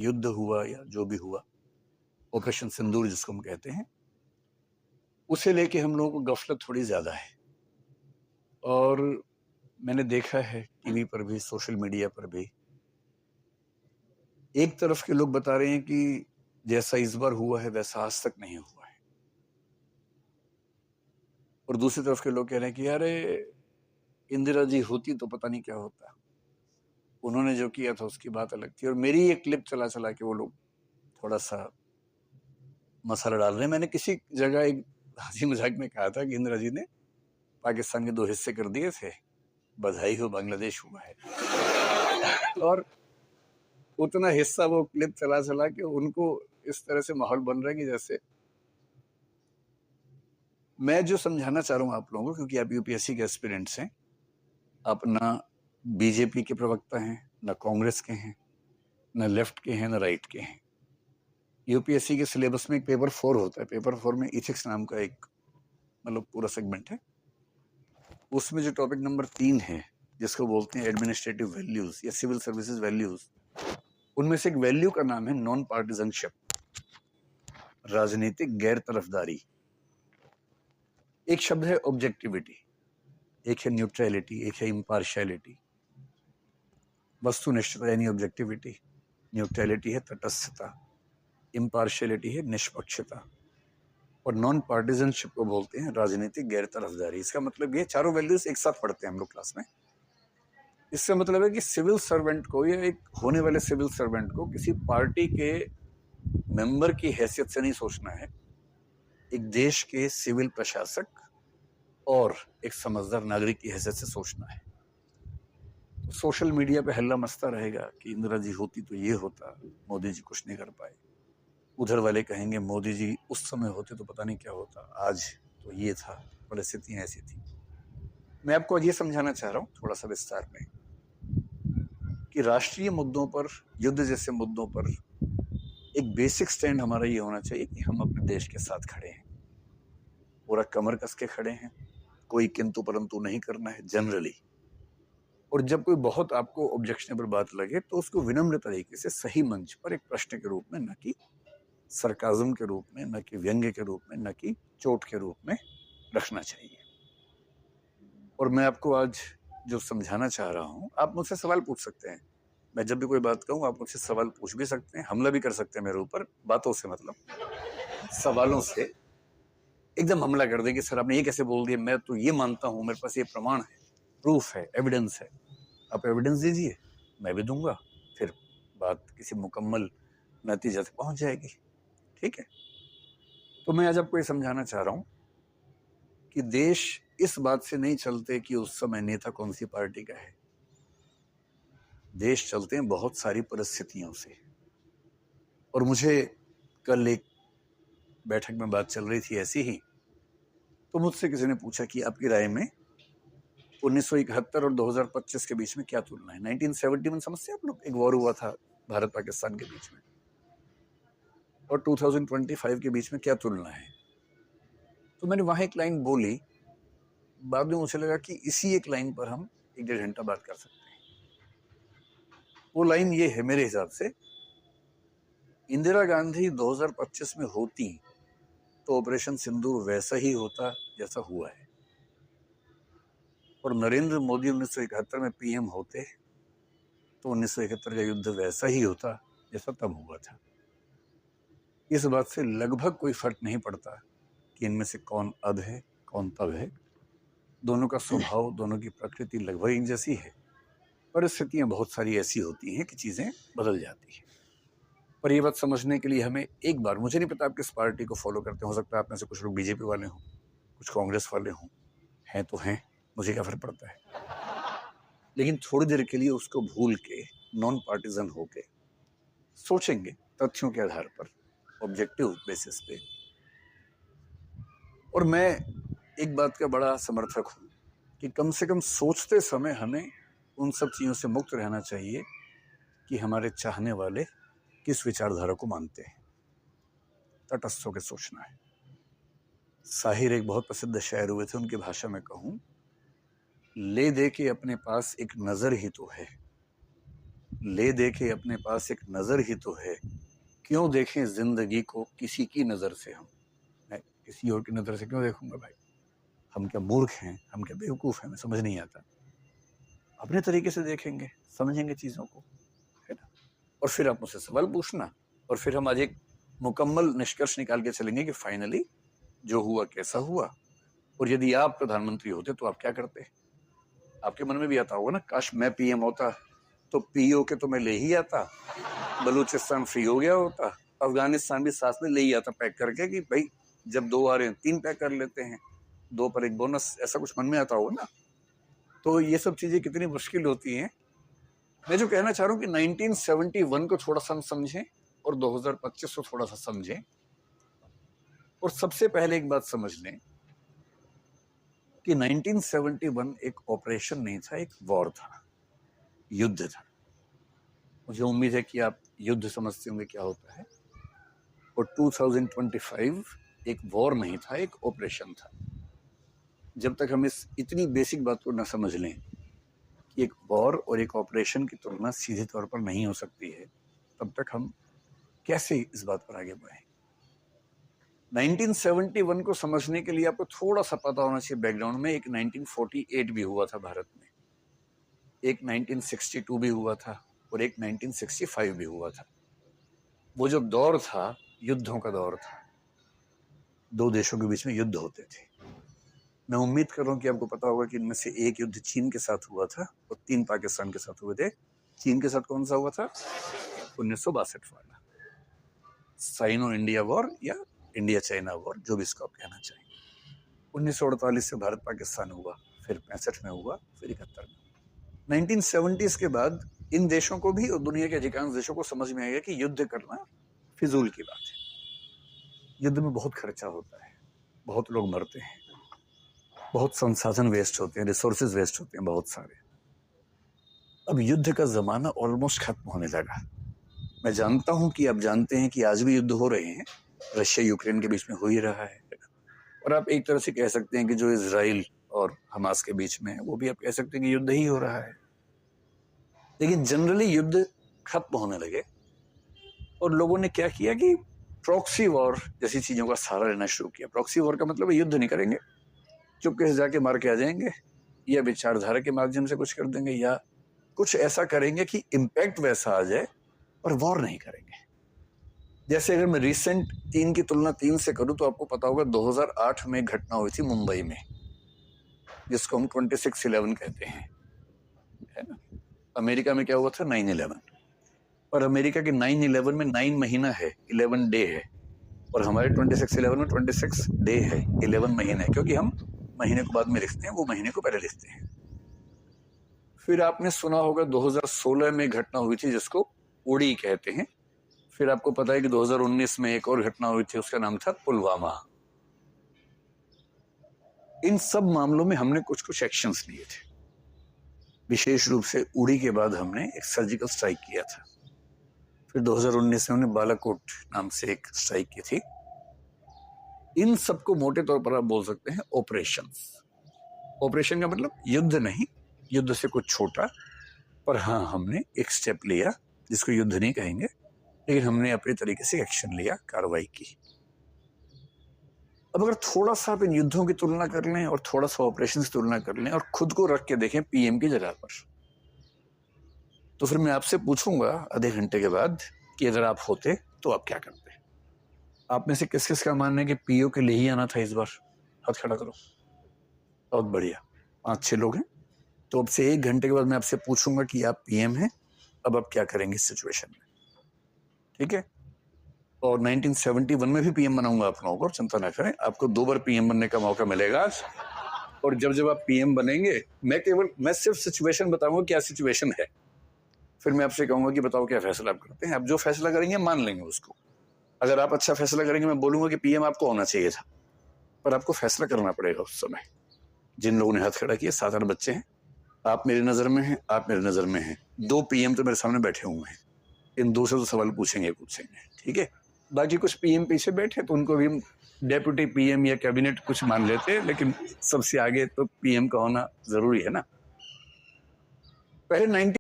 युद्ध हुआ या जो भी हुआ, ऑपरेशन सिंदूर जिसको हम कहते हैं, उसे लेके हम लोगों को गफलत थोड़ी ज्यादा है। और मैंने देखा है टीवी पर भी, सोशल मीडिया पर भी, एक तरफ के लोग बता रहे हैं कि जैसा इस बार हुआ है वैसा आज तक नहीं हुआ है, और दूसरी तरफ के लोग कह रहे हैं कि अरे इंदिरा जी होती तो पता नहीं क्या होता, उन्होंने जो किया था उसकी बात अलग थी। और मेरी एक क्लिप चला चला के वो लोग थोड़ा सा मसाला डाल रहे हैं। मैंने किसी जगह एक हंसी मजाक में कहा था कि इंदिरा जी ने पाकिस्तान के 2 हिस्से कर दिए थे, बधाई हो बांग्लादेश हुआ है। और उतना हिस्सा वो क्लिप चला चला के उनको इस तरह से माहौल बन रहा है कि जैसे मैं जो समझाना चाह रहा हूँ आप लोगों को, क्योंकि आप यूपीएससी के एस्पिरेंट्स हैं, आप ना बीजेपी के प्रवक्ता हैं, ना कांग्रेस के हैं, ना लेफ्ट के हैं, ना राइट के हैं। यूपीएससी के सिलेबस में एक पेपर 4 होता है। पेपर 4 में इथिक्स नाम का एक मतलब पूरा सेगमेंट है। उसमें जो टॉपिक नंबर 3 है, जिसको बोलते हैं एडमिनिस्ट्रेटिव वैल्यूज या सिविल सर्विसेज वैल्यूज, उनमें से एक वैल्यू का नाम है नॉन पार्टिजनशिप, राजनीतिक गैर तरफदारी। एक शब्द है ऑब्जेक्टिविटी, एक है न्यूट्रलिटी, एक है इम्पार्शियलिटी। वस्तुनिष्ठता यानी ऑब्जेक्टिविटी, न्यूट्रलिटी है तटस्थता, इम्पार्शियलिटी है निष्पक्षता, और नॉन पार्टिजनशिप को बोलते हैं राजनीतिक गैर तरफदारी। इसका मतलब ये चारों वैल्यूज एक साथ पढ़ते हैं हम लोग क्लास में। इसका मतलब है कि सिविल सर्वेंट को या एक होने वाले सिविल सर्वेंट को किसी पार्टी के मेंबर की हैसियत से नहीं सोचना है, एक देश के सिविल प्रशासक और एक समझदार नागरिक की हैसियत से सोचना है। तो सोशल मीडिया पे हल्ला मचता रहेगा कि इंदिरा जी होती तो ये होता, मोदी जी कुछ नहीं कर पाए। उधर वाले कहेंगे मोदी जी उस समय होते तो पता नहीं क्या होता, आज तो ये था, परिस्थितियां ऐसी थी। मैं आपको आज ये समझाना चाह रहा हूँ थोड़ा सा विस्तार में कि राष्ट्रीय मुद्दों पर, युद्ध जैसे मुद्दों पर एक बेसिक स्टैंड हमारा ये होना चाहिए कि हम अपने देश के साथ खड़े हैं, पूरा कमर कस के खड़े हैं, कोई किंतु परंतु नहीं करना है जनरली। और जब कोई बहुत आपको ऑब्जेक्शनेबल बात लगे तो उसको विनम्र तरीके से सही मंच पर एक प्रश्न के रूप में, न कि सरकाजम के रूप में, न कि व्यंग्य के रूप में, न कि चोट के रूप में रखना चाहिए। और मैं आपको आज जो समझाना चाह रहा हूं, आप मुझसे सवाल पूछ सकते हैं। मैं जब भी कोई बात कहूं आप मुझसे सवाल पूछ भी सकते हैं, हमला भी कर सकते हैं मेरे ऊपर, बातों से मतलब सवालों से एकदम हमला कर देंगे, सर आपने ये कैसे बोल दिया, मैं तो ये मानता हूं, मेरे पास ये प्रमाण है, प्रूफ है, एविडेंस है। आप एविडेंस दीजिए, मैं भी दूंगा, फिर बात किसी मुकम्मल नतीजे तक पहुंच जाएगी। ठीक है? तो मैं आज आपको ये समझाना चाह रहा हूं कि देश इस बात से नहीं चलते कि उस समय नेता कौन सी पार्टी का है। देश चलते हैं बहुत सारी परिस्थितियों से। और मुझे कल एक बैठक में बात चल रही थी ऐसी ही, तो मुझसे किसी ने पूछा कि आपकी राय में 1971 और 2025 के बीच में क्या तुलना है। 1971 समझते हैं आप लोग, एक वॉर हुआ था भारत पाकिस्तान के बीच में, और 2025 के बीच में क्या तुलना है। तो मैंने वहां एक लाइन बोली, बाद में मुझे लगा कि इसी एक लाइन पर हम 1-1.5 घंटा बात कर सकते हैं। वो लाइन ये है मेरे हिसाब से, इंदिरा गांधी 2025 में होती तो ऑपरेशन सिंदूर वैसा ही होता जैसा हुआ है, और नरेंद्र मोदी 1971 में पीएम होते तो 1971 का युद्ध वैसा ही होता जैसा तब हुआ था। इस बात से लगभग कोई फर्क नहीं पड़ता कि इनमें से कौन अद है कौन तब है। दोनों का स्वभाव, दोनों की प्रकृति लगभग एक जैसी है। परिस्थितियां बहुत सारी ऐसी होती हैं कि चीजें बदल जाती हैं। पर ये बात समझने के लिए हमें एक बार, मुझे नहीं पता आप किस पार्टी को फॉलो करते हो सकता है आप में से कुछ लोग बीजेपी वाले हों, कुछ कांग्रेस वाले हों, हैं तो हैं, मुझे क्या फर्क पड़ता है। लेकिन थोड़ी देर के लिए उसको भूल के नॉन पार्टीजन होके सोचेंगे तथ्यों के आधार पर, ऑब्जेक्टिव बेसिस पे। और मैं एक बात का बड़ा समर्थक हूं कि कम से कम सोचते समय हमें उन सब चीजों से मुक्त रहना चाहिए कि हमारे चाहने वाले किस विचारधारा को मानते हैं। तटस्थ होकर सोचना है। साहिर एक बहुत प्रसिद्ध शायर हुए थे, उनकी भाषा में कहूं, ले दे के अपने पास एक नजर ही तो है, ले देखे अपने पास एक नज़र ही तो है, क्यों देखें जिंदगी को किसी की नज़र से हम। मैं किसी और की नज़र से क्यों देखूंगा भाई? हम क्या मूर्ख हैं? हम क्या बेवकूफ़ हैं? मैं समझ नहीं आता। अपने तरीके से देखेंगे, समझेंगे चीज़ों को, है ना? और फिर आप मुझसे सवाल पूछना, और फिर हम आज एक मुकम्मल निष्कर्ष निकाल के चलेंगे कि फाइनली जो हुआ कैसा हुआ, और यदि आप प्रधानमंत्री होते तो आप क्या करते। आपके मन में भी आता होगा ना, काश मैं पीएम होता तो पीओ के तो मैं ले ही आता, बलूचिस्तान फ्री हो गया होता, अफगानिस्तान भी साथ में ले ही आता पैक करके कि भाई जब 2 आ रहे हैं 3 पैक कर लेते हैं, 2 पर 1 बोनस, ऐसा कुछ मन में आता होगा ना। तो ये सब चीजें कितनी मुश्किल होती हैं। मैं जो कहना चाह रहा हूँ कि 1971 को थोड़ा सा समझें और 2025 को थोड़ा सा समझें, और सबसे पहले एक बात समझ लें कि 1971 एक ऑपरेशन नहीं था, एक वॉर था, युद्ध था। मुझे उम्मीद है कि आप युद्ध समझते होंगे क्या होता है। और 2025 एक वॉर नहीं था, एक ऑपरेशन था। जब तक हम इस इतनी बेसिक बात को न समझ लें कि एक वॉर और एक ऑपरेशन की तुलना सीधे तौर पर नहीं हो सकती है, तब तक हम कैसे इस बात पर आगे बढ़े। 1971 को समझने के लिए आपको थोड़ा सा पता होना चाहिए बैकग्राउंड में। एक 1948 भी हुआ था भारत में, एक 1962 भी हुआ था, और एक 1965 भी हुआ था। वो जो दौर था युद्धों का दौर था, 2 देशों के बीच में युद्ध होते थे। मैं उम्मीद कर रहा हूँ कि आपको पता होगा कि इनमें से एक युद्ध चीन के साथ हुआ था और 3 पाकिस्तान के साथ हुए थे। चीन के साथ कौन सा हुआ था? 1962 वाला साइनो इंडिया वॉर या इंडिया चाइना वॉर, जो भी इसको आप कहना चाहें। 1948 से भारत पाकिस्तान हुआ, फिर 65 में हुआ, फिर 71 में। 1970s के बाद इन देशों को भी और दुनिया के अधिकांश देशों को समझ में आया कि युद्ध करना फिजूल की बात है। युद्ध में बहुत खर्चा होता है, बहुत लोग मरते हैं, बहुत संसाधन वेस्ट होते हैं, रिसोर्सेज वेस्ट होते हैं बहुत सारे। अब युद्ध का जमाना ऑलमोस्ट खत्म होने लगा। मैं जानता हूं कि आप जानते हैं कि आज भी युद्ध हो रहे हैं, रशिया यूक्रेन के बीच में हो ही रहा है, और आप एक तरह से कह सकते हैं कि जो इजराइल और हमास के बीच में है वो भी आप कह सकते हैं कि युद्ध ही हो रहा है। लेकिन जनरली युद्ध खत्म होने लगे और लोगों ने क्या किया कि प्रॉक्सी वॉर जैसी चीजों का सहारा लेना शुरू किया। प्रॉक्सी वॉर का मतलब युद्ध नहीं करेंगे, चुपके से जाके मार के आ जाएंगे, या विचारधारा के माध्यम से कुछ कर देंगे, या कुछ ऐसा करेंगे कि इम्पैक्ट वैसा आ जाए, और वॉर नहीं करेंगे। जैसे अगर मैं रिसेंट 3 की तुलना 3 से करूं तो आपको पता होगा 2008 में घटना हुई थी मुंबई में, जिसको हम 26/11 कहते हैं, है ना। अमेरिका में क्या हुआ था? 9/11। और अमेरिका के 9/11 में 9 महीना है, 11 डे है, और हमारे 26/11 में 26 डे है, 11 महीना है, क्योंकि हम महीने को बाद में लिखते हैं, वो महीने को पहले लिखते हैं। फिर आपने सुना होगा 2016 में घटना हुई थी जिसको उड़ी कहते हैं। फिर आपको पता है कि 2019 में एक और घटना हुई थी, उसका नाम था पुलवामा। इन सब मामलों में हमने कुछ कुछ एक्शंस लिए थे। विशेष रूप से उड़ी के बाद हमने एक सर्जिकल स्ट्राइक किया था। फिर 2019 में हमने बालाकोट नाम से एक स्ट्राइक की थी। इन सबको मोटे तौर पर आप बोल सकते हैं ऑपरेशंस। ऑपरेशन का मतलब युद्ध नहीं, युद्ध से कुछ छोटा, पर हाँ हमने एक स्टेप लिया जिसको युद्ध नहीं कहेंगे, लेकिन हमने अपने तरीके से एक्शन लिया, कार्रवाई की। अब अगर थोड़ा सा आप इन युद्धों की तुलना कर लें और थोड़ा सा ऑपरेशन की तुलना कर लें और खुद को रख के देखें पीएम की जगह पर, तो फिर मैं आपसे पूछूंगा आधे घंटे के बाद कि अगर आप होते तो आप क्या करते। आप में से किस किस का मानना है कि पीओ के लिए ही आना था इस बार? हाथ खड़ा करो। बहुत बढ़िया, 5-6 लोग हैं। तो अब से 1 घंटे के बाद मैं आपसे पूछूंगा कि आप पीएम हैं, अब आप क्या करेंगे इस सिचुएशन में, ठीक है। और 1971 में भी पीएम बनाऊंगा आप लोगों को, चिंता ना करें, आपको 2 बार पीएम बनने का मौका मिलेगा आज। और जब जब आप पीएम बनेंगे मैं सिर्फ सिचुएशन बताऊंगा क्या सिचुएशन है, फिर मैं आपसे कहूंगा कि बताओ क्या फैसला आप करते हैं। आप जो फैसला करेंगे मान लेंगे उसको। अगर आप अच्छा फैसला करेंगे मैं बोलूंगा कि पीएम आपको होना चाहिए था, पर आपको फैसला करना पड़ेगा उस समय। जिन लोगों ने हाथ खड़ा किया 7-8 बच्चे हैं, आप मेरी नजर में हैं, आप मेरी नजर में हैं। 2 पीएम तो मेरे सामने बैठे हुए हैं, इन 2 से तो सवाल पूछेंगे, ठीक है। बाकी कुछ पीएम पीछे बैठे तो उनको भी हम डेप्यूटी पीएम या कैबिनेट कुछ मान लेते हैं, लेकिन सबसे आगे तो पीएम का होना जरूरी है ना। पहले 90